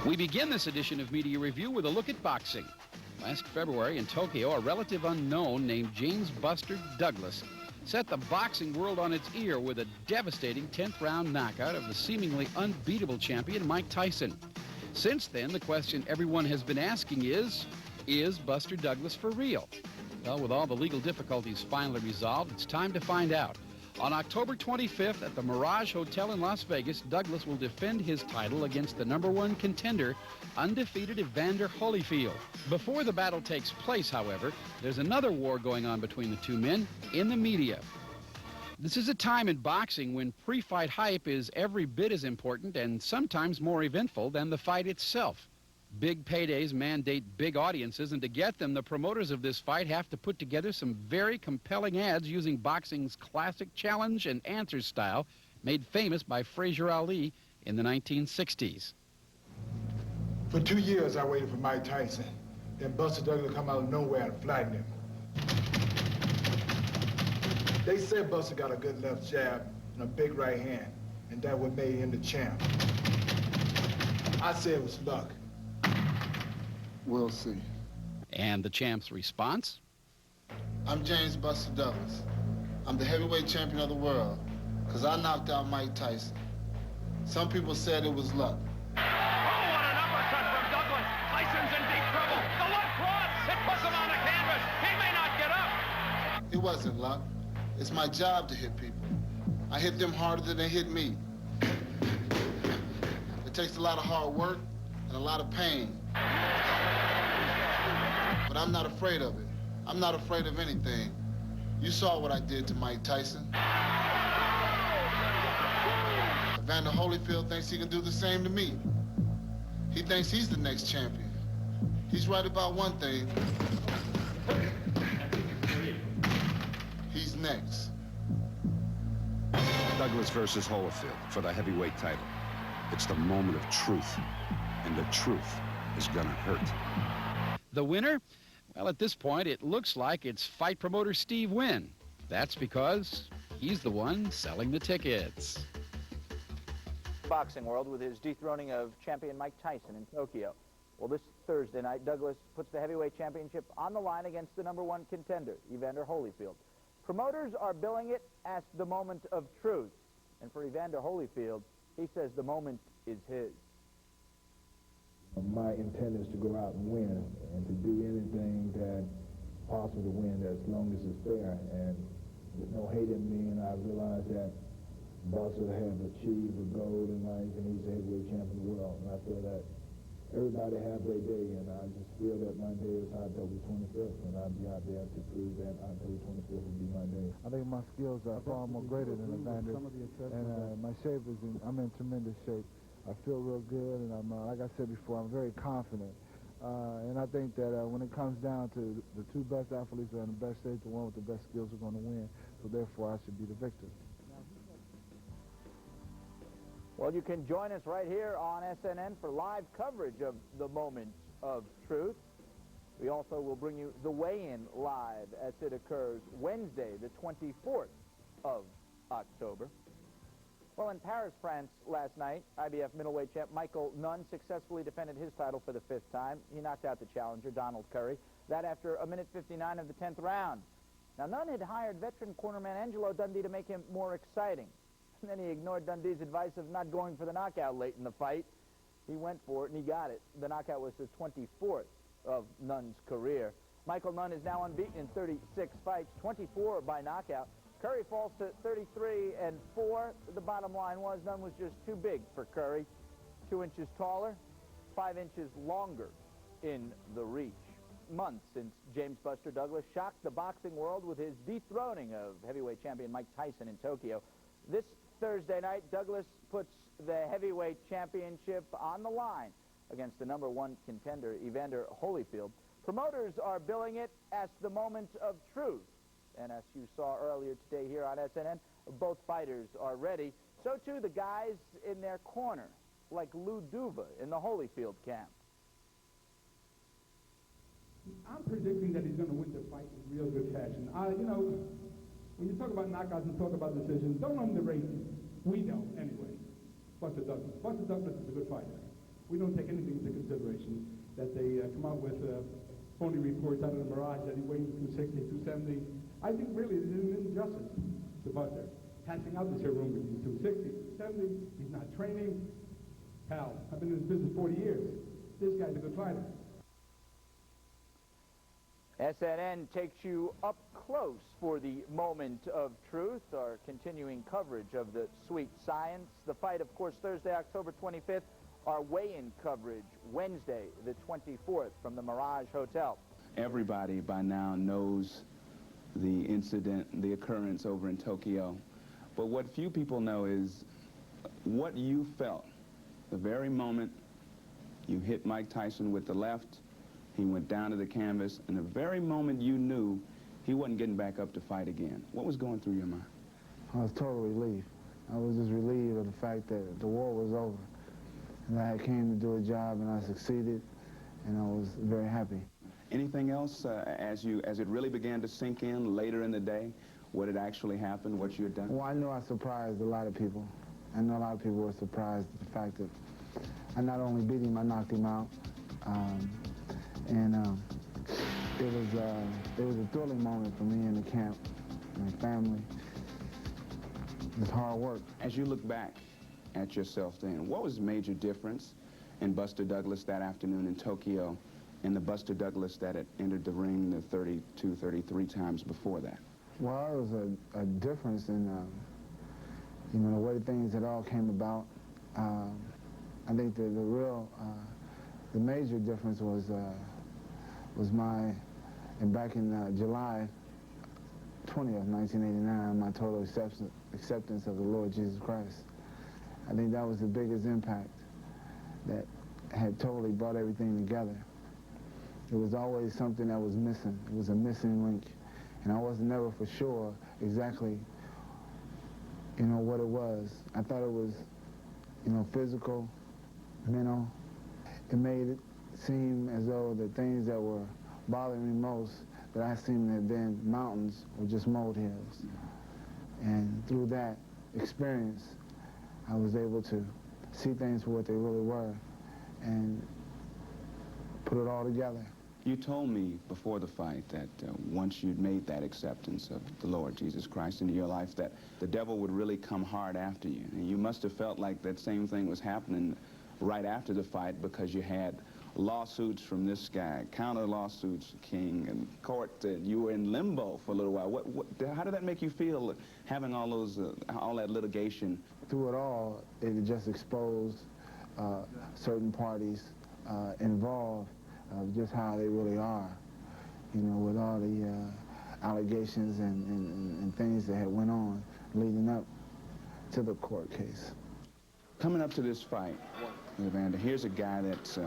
We begin this edition of Media Review with a look at boxing. Last February in Tokyo, a relative unknown named James Buster Douglas set the boxing world on its ear with a devastating 10th round knockout of the seemingly unbeatable champion Mike Tyson. Since then, the question everyone has been asking is Buster Douglas for real? Well, with all the legal difficulties finally resolved, it's time to find out. On October 25th at the Mirage Hotel in Las Vegas, Douglas will defend his title against the #1 contender, undefeated Evander Holyfield. Before the battle takes place, however, there's another war going on between the two men in the media. This is a time in boxing when pre-fight hype is every bit as important and sometimes more eventful than the fight itself. Big paydays mandate big audiences, and to get them, the promoters of this fight have to put together some very compelling ads using boxing's classic challenge and answer style made famous by Frazier Ali in the 1960s. For 2 years, I waited for Mike Tyson. Then Buster Douglas come out of nowhere and flatten him. They said Buster got a good left jab and a big right hand, and that what made him the champ. I said it was luck. We'll see. And the champ's response? I'm James Buster Douglas. I'm the heavyweight champion of the world because I knocked out Mike Tyson. Some people said it was luck. Oh, what an uppercut from Douglas. Tyson's in deep trouble. The left cross. It puts him on the canvas. He may not get up. It wasn't luck. It's my job to hit people. I hit them harder than they hit me. It takes a lot of hard work and a lot of pain. But I'm not afraid of it. I'm not afraid of anything. You saw what I did to Mike Tyson. Evander Holyfield thinks he can do the same to me. He thinks he's the next champion. He's right about one thing. He's next. Douglas versus Holyfield for the heavyweight title. It's the moment of truth, and the truth is gonna hurt. The winner? Well, at this point, it looks like it's fight promoter Steve Wynn. That's because he's the one selling the tickets. Boxing world with his dethroning of champion Mike Tyson in Tokyo. Well, this Thursday night, Douglas puts the heavyweight championship on the line against the #1 contender, Evander Holyfield. Promoters are billing it as the moment of truth. And for Evander Holyfield, he says the moment is his. My intent is to go out and win, and to do anything that's possible to win as long as it's fair. And with no hate in me, and I realize that Buster has achieved a goal in life, and he's a heavyweight champion of the world. And I feel that everybody has their day, and I just feel that my day is October 25th, and I'll be out there to prove that October 25th will be my day. I think my skills are far more greater than Evander, and my shape is I'm in tremendous shape. I feel real good, and I'm, like I said before, I'm very confident. And I think that when it comes down to the two best athletes are in the best shape, the one with the best skills are going to win. So therefore, I should be the victor. Well, you can join us right here on SNN for live coverage of the moment of truth. We also will bring you the weigh-in live as it occurs Wednesday, the 24th of October. Well, in Paris, France last night, IBF middleweight champ Michael Nunn successfully defended his title for the 5th time. He knocked out the challenger, Donald Curry, that after a minute 59 of the 10th round. Now, Nunn had hired veteran cornerman Angelo Dundee to make him more exciting. And then he ignored Dundee's advice of not going for the knockout late in the fight. He went for it, and he got it. The knockout was the 24th of Nunn's career. Michael Nunn is now unbeaten in 36 fights, 24 by knockout. Curry falls to 33-4. The bottom line was Nunn was just too big for Curry. 2 inches taller, 5 inches longer in the reach. Months since James Buster Douglas shocked the boxing world with his dethroning of heavyweight champion Mike Tyson in Tokyo. This Thursday night, Douglas puts the heavyweight championship on the line against the #1 contender, Evander Holyfield. Promoters are billing it as the moment of truth. And as you saw earlier today here on SNN, both fighters are ready. So, too, the guys in their corner, like Lou Duva in the Holyfield camp. I'm predicting that he's going to win the fight in real good fashion. You know, when you talk about knockouts and talk about decisions, don't underrate, we know anyway, Buster Douglas. Buster Douglas is a good fighter. We don't take anything into consideration. That they come out with phony reports out of the Mirage that he weighs 260, 270. I think really this is an injustice to Buster. Passing out this here rumor, he's 260, 270, he's not training. Hell, I've been in this business 40 years. This guy's a good fighter. SNN takes you up close for the moment of truth, our continuing coverage of the sweet science. The fight, of course, Thursday, October 25th. Our weigh-in coverage Wednesday, the 24th, from the Mirage Hotel. Everybody by now knows the incident, the occurrence over in Tokyo. But what few people know is what you felt the very moment you hit Mike Tyson with the left. He went down to the canvas, and the very moment you knew he wasn't getting back up to fight again. What was going through your mind? I was totally relieved. I was just relieved of the fact that the war was over. And I came to do a job, and I succeeded, and I was very happy. Anything else as it really began to sink in later in the day, what had actually happened, what you had done? Well, I knew I surprised a lot of people. I know a lot of people were surprised at the fact that I not only beat him, I knocked him out. It was a thrilling moment for me in the camp, my family. It was hard work. As you look back at yourself then, what was the major difference in Buster Douglas that afternoon in Tokyo and the Buster Douglas that had entered the ring the 32, 33 times before that? Well, it was a difference in, the way things had all came about. I think that the major difference was back in July 20th, 1989, my total acceptance of the Lord Jesus Christ. I think that was the biggest impact that had totally brought everything together. It was always something that was missing. It was a missing link. And I wasn't never for sure exactly, what it was. I thought it was, physical, mental. It made it seem as though the things that were bothering me most, that I seemed to have been mountains, were just molehills. And through that experience, I was able to see things for what they really were and put it all together. You told me before the fight that once you'd made that acceptance of the Lord Jesus Christ into your life, that the devil would really come hard after you. And you must have felt like that same thing was happening right after the fight, because you had lawsuits from this guy, counter lawsuits, King, and court. You were in limbo for a little while. How did that make you feel, having all that litigation? Through it all, it just exposed certain parties involved of just how they really are, with all the allegations and things that had went on leading up to the court case. Coming up to this fight, Evander, here's a guy that's,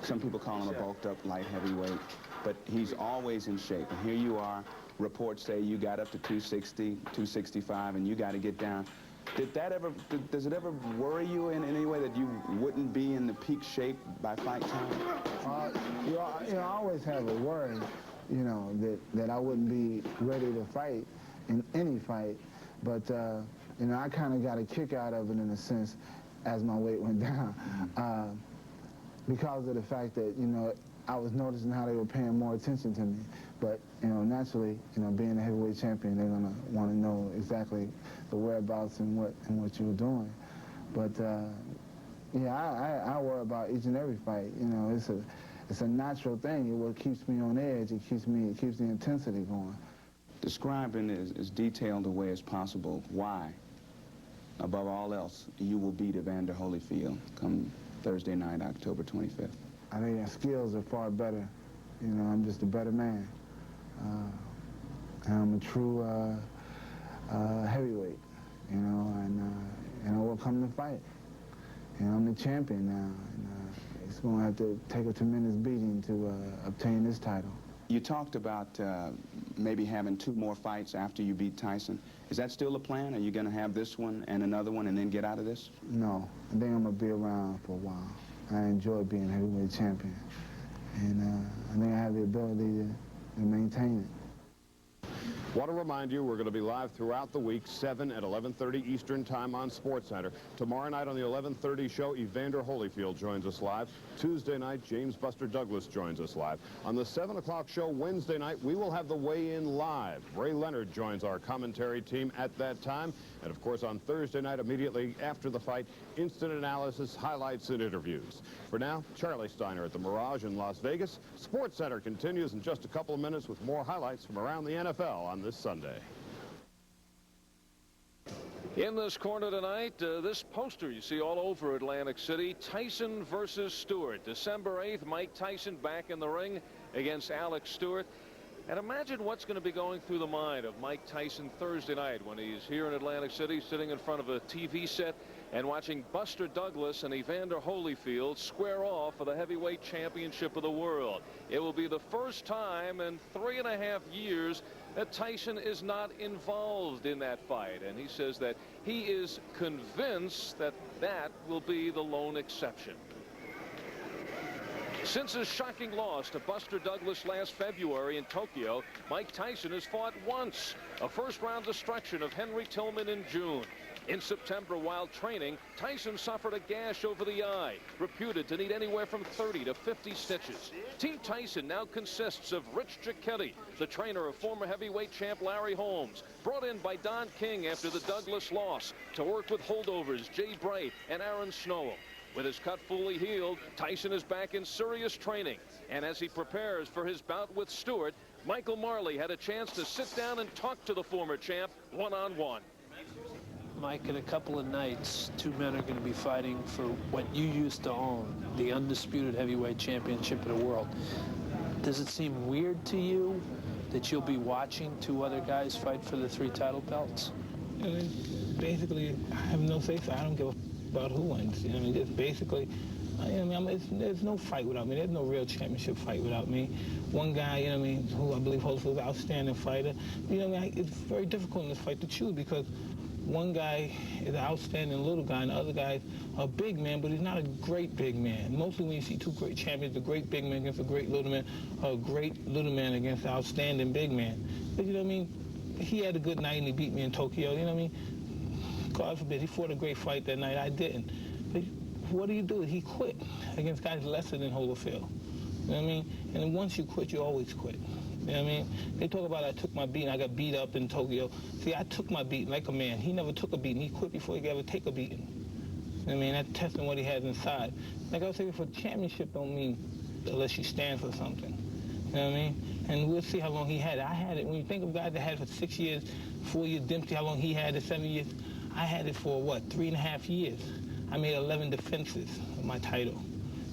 some people call him a bulked up light heavyweight, but he's always in shape. And here you are, reports say you got up to 260, 265, and you got to get down. Does it ever worry you in any way that you wouldn't be in the peak shape by fight time? I always have a worry, that I wouldn't be ready to fight in any fight. But, I kind of got a kick out of it in a sense as my weight went down. Because of the fact that, I was noticing how they were paying more attention to me. But, naturally, being a heavyweight champion, they're going to want to know exactly the whereabouts and what you were doing. But, I worry about each and every fight. It's a natural thing. What keeps me on edge, it keeps the intensity going. Describe in as detailed a way as possible why, above all else, you will beat Evander Holyfield come Thursday night, October 25th. I think our skills are far better. I'm just a better man. And I'm a true heavyweight, and I will come to fight. I'm the champion now, and it's going to have to take a tremendous beating to obtain this title. You talked about maybe having 2 more fights after you beat Tyson. Is that still the plan? Are you going to have this one and another one and then get out of this? No, I think I'm going to be around for a while. I enjoy being heavyweight champion, and I think I have the ability to maintain it. Want to remind you, we're going to be live throughout the week, 7 at 11:30 Eastern Time on SportsCenter. Tomorrow night on the 11:30 show, Evander Holyfield joins us live. Tuesday night, James Buster Douglas joins us live. On the 7 o'clock show Wednesday night, we will have the weigh-in live. Ray Leonard joins our commentary team at that time. And, of course, on Thursday night, immediately after the fight, instant analysis, highlights, and interviews. For now, Charlie Steiner at the Mirage in Las Vegas. SportsCenter continues in just a couple of minutes with more highlights from around the NFL on this Sunday. In this corner tonight, this poster you see all over Atlantic City, Tyson versus Stewart. December 8th, Mike Tyson back in the ring against Alex Stewart. And imagine what's going to be going through the mind of Mike Tyson Thursday night when he's here in Atlantic City sitting in front of a TV set and watching Buster Douglas and Evander Holyfield square off for the heavyweight championship of the world. It will be the first time in 3.5 years that Tyson is not involved in that fight. And he says that he is convinced that that will be the lone exception. Since his shocking loss to Buster Douglas last February in Tokyo, Mike Tyson has fought once, a first-round destruction of Henry Tillman in June. In September, while training, Tyson suffered a gash over the eye, reputed to need anywhere from 30 to 50 stitches. Team Tyson now consists of Rich Giacchetti, the trainer of former heavyweight champ Larry Holmes, brought in by Don King after the Douglas loss to work with holdovers Jay Bright and Aaron Snow. With his cut fully healed, Tyson is back in serious training. And as he prepares for his bout with Stewart, Michael Marley had a chance to sit down and talk to the former champ one-on-one. Mike, in a couple of nights, two men are going to be fighting for what you used to own, the undisputed heavyweight championship of the world. Does it seem weird to you that you'll be watching two other guys fight for the 3 title belts? I mean, basically, I have no say-so. I don't give a about who wins. You know what I mean? Just basically, you know what I mean? There's no fight without me. There's no real championship fight without me. One guy, you know what I mean, who I believe Holyfield is an outstanding fighter. You know what I mean? It's very difficult in this fight to choose because one guy is an outstanding little guy and the other guy's a big man, but he's not a great big man. Mostly when you see two great champions, a great big man against a great little man, or a great little man against an outstanding big man. But you know what I mean? He had a good night and he beat me in Tokyo, you know what I mean? God forbid, he fought a great fight that night. I didn't. But what do? He quit against guys lesser than Holyfield. You know what I mean? And once you quit, you always quit. You know what I mean? They talk about I took my beating. I got beat up in Tokyo. See, I took my beating like a man. He never took a beating. He quit before he could ever take a beating. You know what I mean? That's testing what he has inside. Like I was saying before, championship don't mean unless you stand for something. You know what I mean? And we'll see how long he had it. I had it. When you think of guys that had it for 6 years, 4 years, Dempsey, how long he had it, 7 years, I had it for, what, 3.5 years. I made 11 defenses of my title.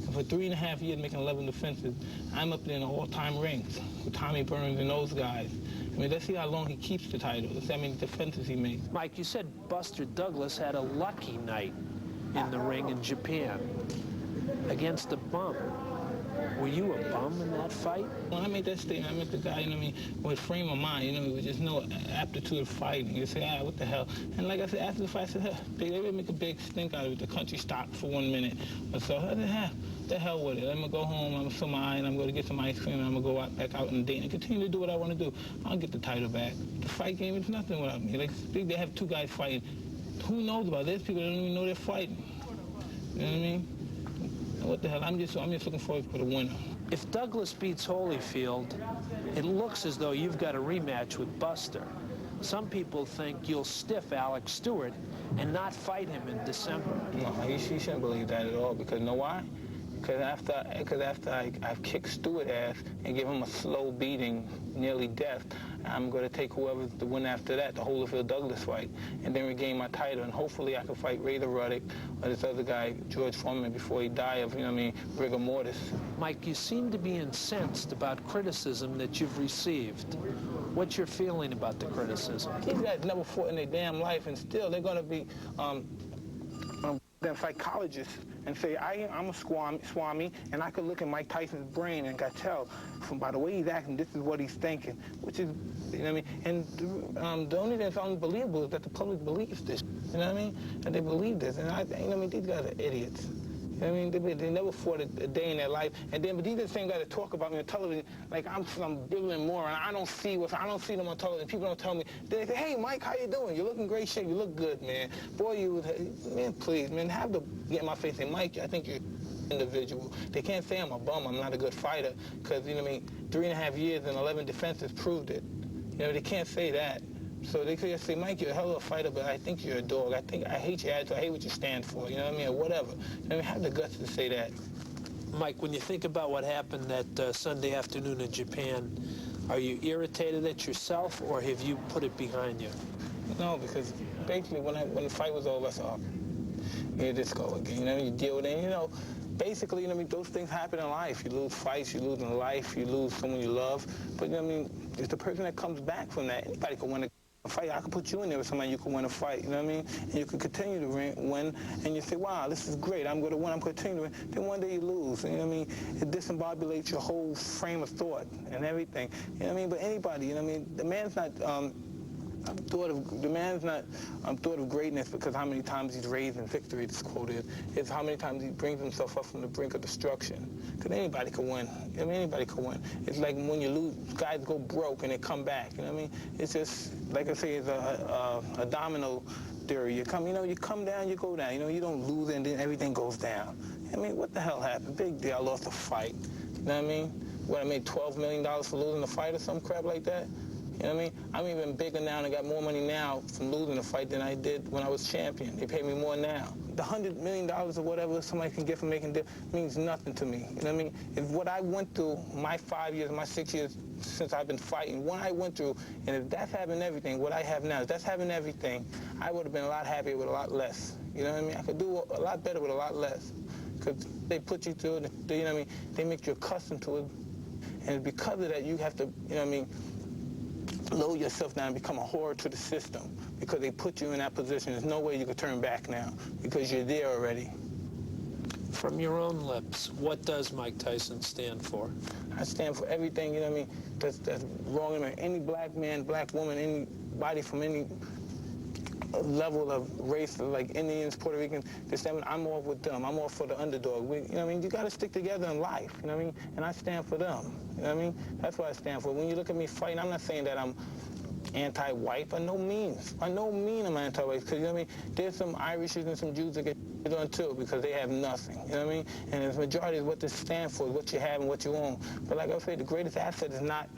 And for 3.5 years making 11 defenses, I'm up there in the all-time rings with Tommy Burns and those guys. I mean, let's see how long he keeps the title. Let's see how many defenses he makes. Mike, you said Buster Douglas had a lucky night in the ring in Japan against a bum. Were you a bum in that fight? When I made that statement, I meant the guy, you know what I mean, with frame of mind, you know, with just no aptitude of fighting. You say, what the hell? And like I said, after the fight, I said, they would make a big stink out of it. The country stopped for 1 minute or so. I said, the hell with it. I'm going to go home, I'm going to fill my eye, and I'm going to get some ice cream, and I'm going to go back out and date and continue to do what I want to do. I'll get the title back. The fight game is nothing without me. Like, they have two guys fighting. Who knows about it? There's people that don't even know they're fighting. You know what I mean? What the hell? I'm just looking forward for the winner. If Douglas beats Holyfield, it looks as though you've got a rematch with Buster. Some people think you'll stiff Alex Stewart and not fight him in December. No, he shouldn't believe that at all, because you know why? Because after I've kicked Stewart ass and give him a slow beating, nearly death, I'm going to take whoever's the winner after that, the Holyfield-Douglas fight, and then regain my title, and hopefully I can fight Ray Ruddock or this other guy, George Foreman, before he die of, you know what I mean, rigor mortis. Mike, you seem to be incensed about criticism that you've received. What's your feeling about the criticism? These guys never fought in their damn life, and still they're going to be psychologists and say, I'm a swami, and I could look at Mike Tyson's brain and I tell from by the way he's acting, this is what he's thinking, which is, you know what I mean? And the only thing that's unbelievable is that the public believes this, you know what I mean? And they believe this, and you know what I mean? These guys are idiots. You You know what I mean? They never fought a day in their life. And then, but these are the same guys that talk about me on television like I'm some dribbling moron. I don't see them on television. People don't tell me. They say, hey, Mike, how you doing? You look in great shape. You look good, man. Boy, man, please, man, get in my face and say, Mike, I think you're individual. They can't say I'm a bum, I'm not a good fighter, because, you know what I mean, 3.5 years and 11 defenses proved it. You know, they can't say that. So they could just say, Mike, you're a hell of a fighter, but I think you're a dog. I hate your attitude. I hate what you stand for. You know what I mean? Or whatever. You know what I mean? Have the guts to say that. Mike, when you think about what happened that Sunday afternoon in Japan, are you irritated at yourself, or have you put it behind you? No, because basically when the fight was over, I said, oh, here this go again. You know, you deal with it. And, you know, basically, you know, I mean, those things happen in life. You lose fights, you lose in life, you lose someone you love. But, you know what I mean, it's the person that comes back from that. Anybody can win a fight. I could put you in there with somebody, you can win a fight, you know what I mean? And you can continue to win, and you say, wow, this is great, I'm going to win, I'm going to continue to win. Then one day you lose, you know what I mean? It disembobulates your whole frame of thought and everything, you know what I mean? But anybody, you know what I mean? The man's not thought of greatness because how many times he's raised in victory, this quote is. It's how many times he brings himself up from the brink of destruction. Because anybody can win. I mean, anybody can win. It's like when you lose, guys go broke and they come back. You know what I mean? It's just, like I say, it's a domino theory. You come down, you go down. You know, you don't lose and then everything goes down. I mean, what the hell happened? Big deal, I lost a fight. You know what I mean? What, I made $12 million for losing a fight or some crap like that? You know what I mean? I'm even bigger now and I got more money now from losing a fight than I did when I was champion. They pay me more now. The $100 million or whatever somebody can get for making deal means nothing to me. You know what I mean? If what I went through, my 5 years, my 6 years since I've been fighting, what I went through, and if that's having everything, what I have now, if that's having everything, I would have been a lot happier with a lot less. You know what I mean? I could do a lot better with a lot less. Because they put you through it, you know what I mean? They make you accustomed to it. And because of that, you have to, you know what I mean, lower yourself down and become a horror to the system because they put you in that position. There's no way you can turn back now because you're there already. From your own lips, what does Mike Tyson stand for? I stand for everything, you know what I mean, that's wrong in me. Any black man, black woman, anybody from any level of race, like Indians, Puerto Ricans, I'm all with them. I'm all for the underdog. You know what I mean? You got to stick together in life, you know what I mean? And I stand for them, you know what I mean? That's what I stand for. When you look at me fighting, I'm not saying that I'm anti-white by no means. By no means am I anti-white, because, you know what I mean? There's some Irishes and some Jews that get on too because they have nothing, you know what I mean? And the majority of what this stands for is what you have and what you own. But like I say, the greatest asset is not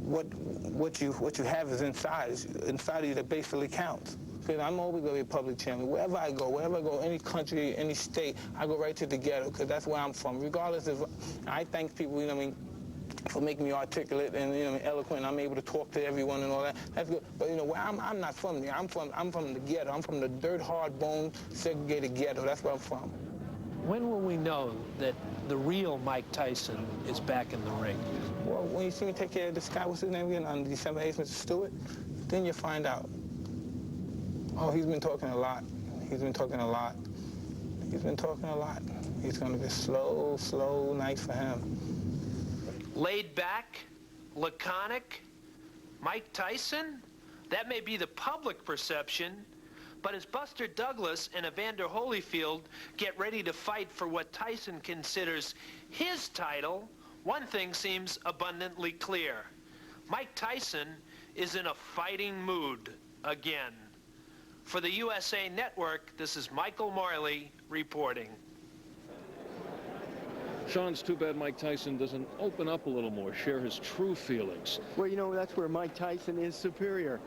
what you have is inside. It's inside of you that basically counts. Because I'm always going to be a public champion. Wherever I go, any country, any state, I go right to the ghetto because that's where I'm from. Regardless of, I thank people, you know what I mean, for making me articulate and, you know, eloquent. I'm able to talk to everyone and all that. That's good. But, you know, where I'm not from there. I'm from the ghetto. I'm from the dirt, hard bone, segregated ghetto. That's where I'm from. When will we know that the real Mike Tyson is back in the ring? Well, when you see me take care of this guy, what's his name again, on December 8th, Mr. Stewart, then you find out. Oh, he's been talking a lot. He's been talking a lot. He's been talking a lot. It's going to be a slow, slow night for him. Laid back, laconic, Mike Tyson? That may be the public perception, but as Buster Douglas and Evander Holyfield get ready to fight for what Tyson considers his title, one thing seems abundantly clear. Mike Tyson is in a fighting mood again. For the USA Network, this is Michael Marley reporting. Sean, it's too bad Mike Tyson doesn't open up a little more, share his true feelings. Well, you know, that's where Mike Tyson is superior.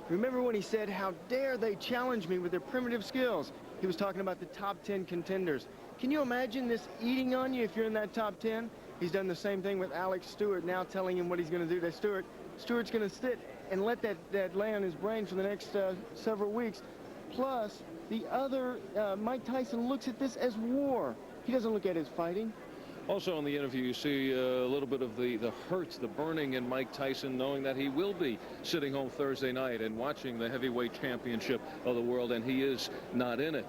Remember when he said, how dare they challenge me with their primitive skills? He was talking about the top 10 contenders. Can you imagine this eating on you if you're in that top 10? He's done the same thing with Alex Stewart, now telling him what he's going to do to Stewart. Stewart's going to sit and let that lay on his brain for the next several weeks. Plus, the other, Mike Tyson looks at this as war. He doesn't look at it as fighting. Also in the interview, you see a little bit of the hurt, the burning in Mike Tyson, knowing that he will be sitting home Thursday night and watching the heavyweight championship of the world, and he is not in it.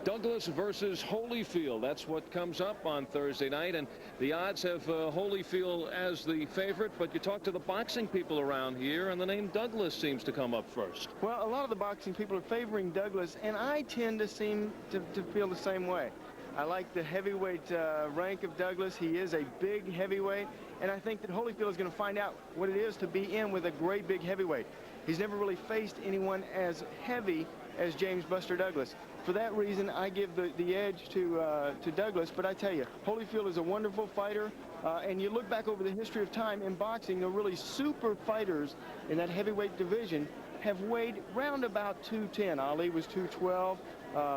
Douglas versus Holyfield. That's what comes up on Thursday night, and the odds have Holyfield as the favorite, but you talk to the boxing people around here, and the name Douglas seems to come up first. Well, a lot of the boxing people are favoring Douglas, and I tend to seem to feel the same way. I like the heavyweight rank of Douglas. He is a big heavyweight, and I think that Holyfield is going to find out what it is to be in with a great big heavyweight. He's never really faced anyone as heavy as James Buster Douglas. For that reason, I give the edge to Douglas, but I tell you, Holyfield is a wonderful fighter, and you look back over the history of time in boxing, the really super fighters in that heavyweight division have weighed round about 210. Ali was 212,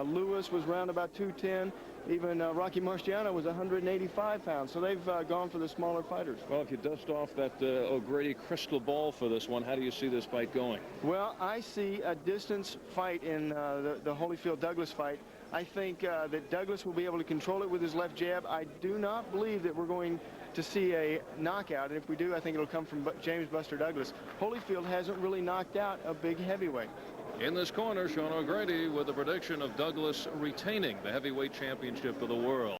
Lewis was round about 210, even Rocky Marciano was 185 pounds, so they've gone for the smaller fighters. Well, if you dust off that O'Grady crystal ball for this one, how do you see this fight going? Well, I see a distance fight in the Holyfield-Douglas fight. I think that Douglas will be able to control it with his left jab. I do not believe that we're going to see a knockout, and if we do, I think it'll come from James Buster Douglas. Holyfield hasn't really knocked out a big heavyweight. In this corner, Sean O'Grady with the prediction of Douglas retaining the heavyweight championship of the world.